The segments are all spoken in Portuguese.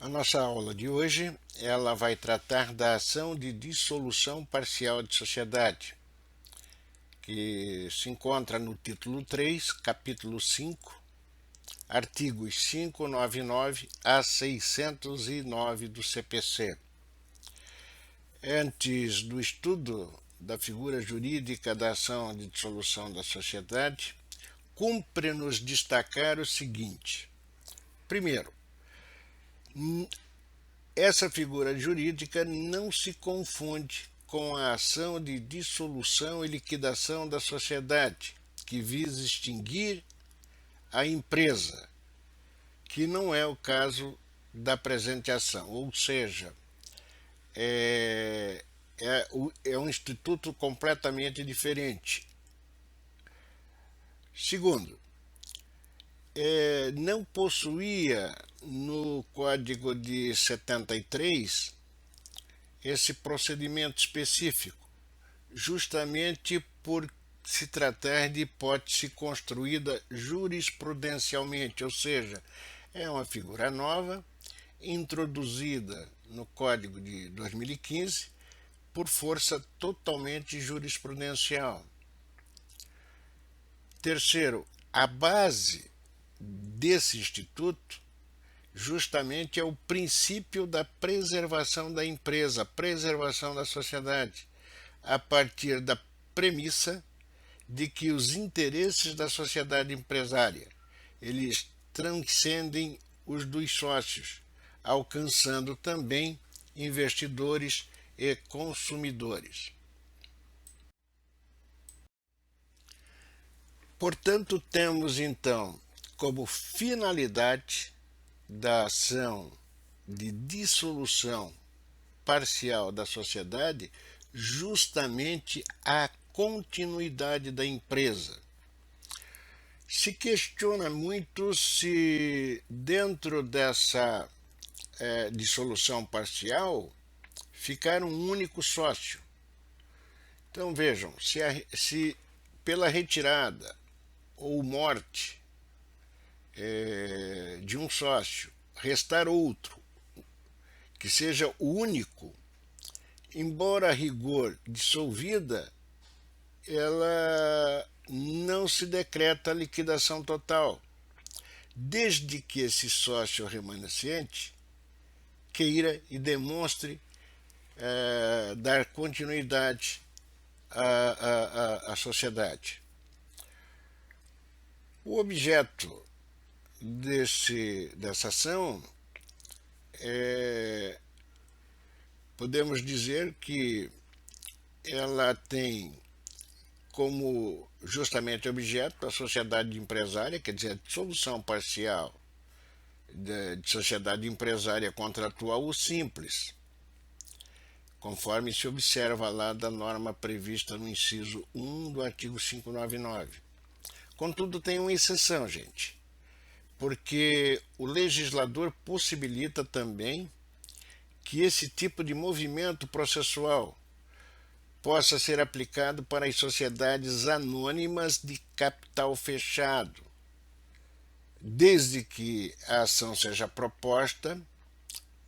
A nossa aula de hoje, ela vai tratar da ação de dissolução parcial de sociedade, que se encontra no título 3, capítulo 5, artigos 599 a 609 do CPC. Antes do estudo da figura jurídica da ação de dissolução da sociedade, cumpre-nos destacar o seguinte. Primeiro, essa figura jurídica não se confunde com a ação de dissolução e liquidação da sociedade, que visa extinguir a empresa, que não é o caso da presente ação, ou seja, é um instituto completamente diferente. Segundo, não possuía no Código de 73 esse procedimento específico, justamente por se tratar de hipótese construída jurisprudencialmente, ou seja, é uma figura nova, introduzida no Código de 2015 por força totalmente jurisprudencial. Terceiro, a base desse instituto justamente é o princípio da preservação da empresa, preservação da sociedade, a partir da premissa de que os interesses da sociedade empresária eles transcendem os dos sócios, alcançando também investidores e consumidores. Portanto, temos então como finalidade da ação de dissolução parcial da sociedade justamente a continuidade da empresa. Se questiona muito se dentro dessa dissolução parcial ficar um único sócio. Então vejam, se pela retirada ou morte de um sócio restar outro que seja o único, embora a rigor dissolvida, ela não se decreta a liquidação total, desde que esse sócio remanescente queira e demonstre dar continuidade à sociedade. O objeto dessa ação podemos dizer que ela tem como justamente objeto a sociedade empresária, quer dizer, a dissolução parcial de sociedade empresária contratual ou simples, conforme se observa lá da norma prevista no inciso 1 do artigo 599. Contudo, tem uma exceção, gente, porque o legislador possibilita também que esse tipo de movimento processual possa ser aplicado para as sociedades anônimas de capital fechado, desde que a ação seja proposta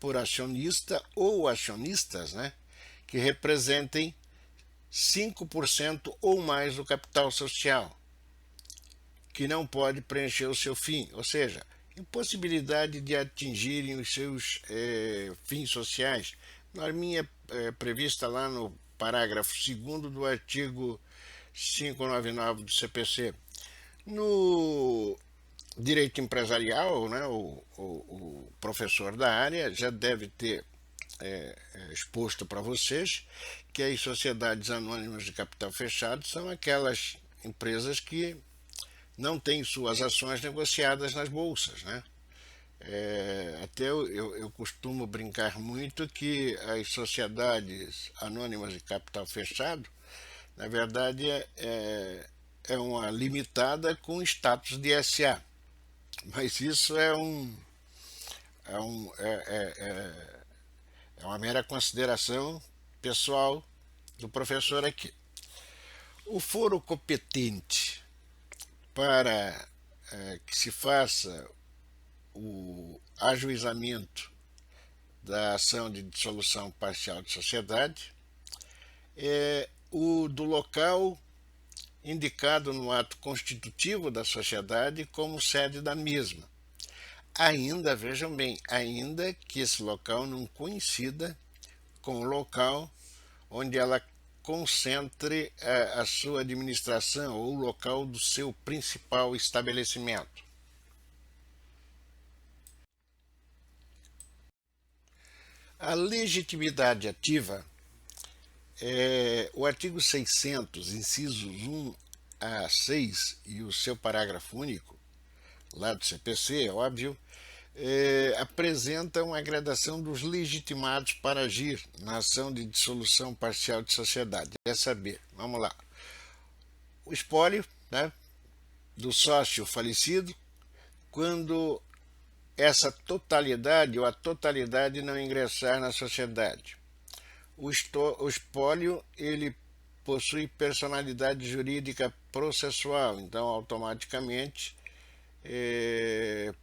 por acionista ou acionistas, que representem 5% ou mais do capital social, que não pode preencher o seu fim, ou seja, impossibilidade de atingirem os seus fins sociais. Norminha prevista lá no parágrafo 2º do artigo 599 do CPC. No direito empresarial, o professor da área já deve ter exposto para vocês que as sociedades anônimas de capital fechado são aquelas empresas que não têm suas ações negociadas nas bolsas, até eu costumo brincar muito que as sociedades anônimas de capital fechado, na verdade, é uma limitada com status de SA, mas isso é uma mera consideração pessoal do professor aqui. O foro competente para que se faça o ajuizamento da ação de dissolução parcial de sociedade é o do local indicado no ato constitutivo da sociedade como sede da mesma. Ainda, vejam bem, ainda que esse local não coincida com o local onde ela concentre a sua administração ou o local do seu principal estabelecimento. A legitimidade ativa, o artigo 600, incisos 1 a 6 e o seu parágrafo único, lá do CPC, é óbvio, apresentam a gradação dos legitimados para agir na ação de dissolução parcial de sociedade. É saber, vamos lá, o espólio, né, do sócio falecido, quando essa totalidade ou a totalidade não ingressar na sociedade. O espólio, ele possui personalidade jurídica processual, então automaticamente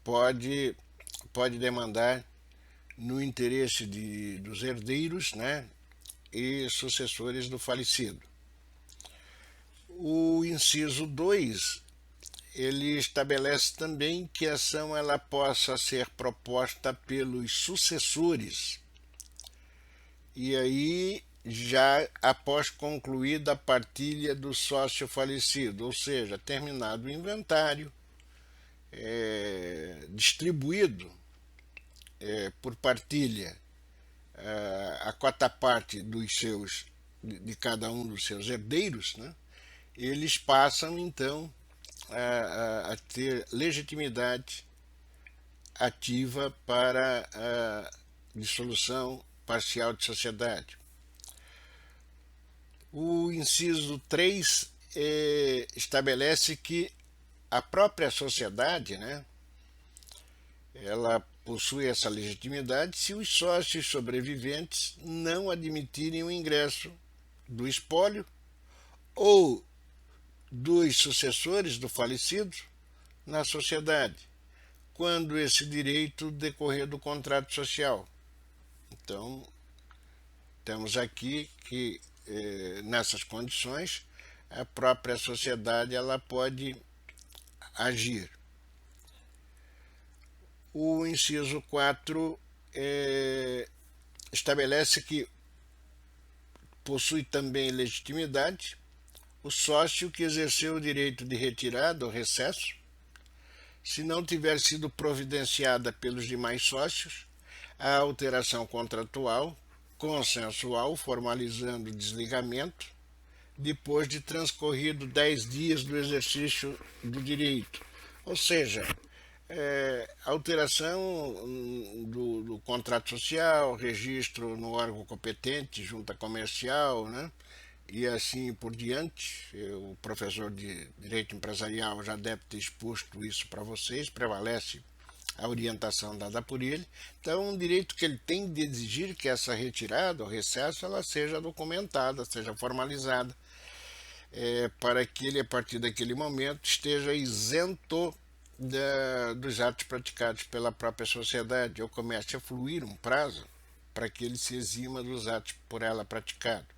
pode demandar no interesse dos herdeiros, né, e sucessores do falecido. O inciso 2, ele estabelece também que a ação ela possa ser proposta pelos sucessores, e aí já após concluída a partilha do sócio falecido, ou seja, terminado o inventário, distribuído por partilha a quarta parte de cada um dos seus herdeiros, né, eles passam então a ter legitimidade ativa para a dissolução parcial de sociedade. O inciso 3 estabelece que a própria sociedade, né, ela possui essa legitimidade se os sócios sobreviventes não admitirem o ingresso do espólio ou dos sucessores do falecido na sociedade, quando esse direito decorrer do contrato social. Então, temos aqui que, nessas condições, a própria sociedade ela pode agir. O inciso 4 estabelece que possui também legitimidade o sócio que exerceu o direito de retirada ou recesso, se não tiver sido providenciada pelos demais sócios a alteração contratual consensual formalizando o desligamento depois de transcorrido 10 dias do exercício do direito. Ou seja, alteração do contrato social, registro no órgão competente, junta comercial, né, e assim por diante. O professor de Direito Empresarial já deve ter exposto isso para vocês, prevalece a orientação dada por ele. Então, um direito que ele tem de exigir que essa retirada ou recesso ela seja documentada, seja formalizada, para que ele, a partir daquele momento, esteja isento dos atos praticados pela própria sociedade, ou comece a fluir um prazo para que ele se exima dos atos por ela praticados.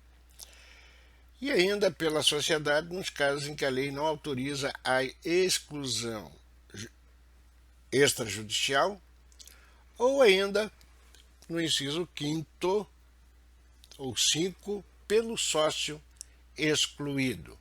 E ainda pela sociedade nos casos em que a lei não autoriza a exclusão extrajudicial, ou ainda no inciso 5º ou 5, pelo sócio excluído.